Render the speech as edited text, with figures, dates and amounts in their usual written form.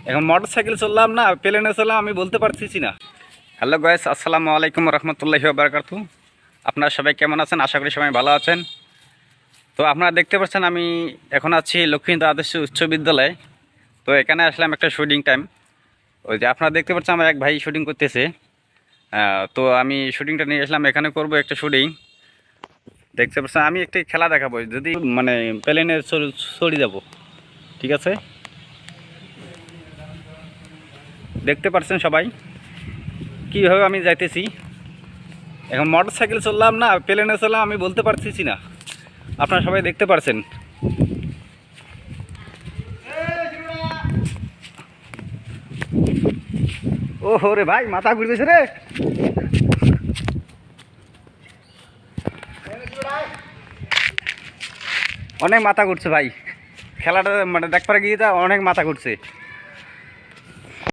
এখন মোটরসাইকেল চললাম না প্লেনে চললাম আমি বলতে পারতেছি না। হ্যালো গাইস, আসসালামু আলাইকুম রহমতুল্লাহি ওয়া বারাকাতুহু। আপনারা সবাই কেমন আছেন? আশা করি সবাই ভালো আছেন। তো আপনারা দেখতে পাচ্ছেন আমি এখন আছি লক্ষ্মীনাথ আদর্শ উচ্চ বিদ্যালয়ে। তো এখানে আসলাম একটা শুটিং টাইম। ওই যে আপনারা দেখতে পাচ্ছেন আমার এক ভাই শুটিং করতেছে। তো আমি শুটিংটা নিয়ে আসলাম, এখানে করব একটা শুটিং। দেখতে পাচ্ছেন আমি একটি খেলা দেখাবো, যদি মানে প্লেনে চড়ে যাব। ঠিক আছে, দেখতে পাচ্ছেন সবাই কীভাবে আমি যাইতেছি। এখন মোটরসাইকেল চললাম না প্লেনে চললাম আমি বলতে পারতেছি না। আপনারা সবাই দেখতে পারছেন। ও রে ভাই, মাথা ঘুরতেছে রে। অনেক মাথা ঘুরছে ভাই, খেলাটা মানে দেখবার গিয়ে তা অনেক মাথা ঘুরছে।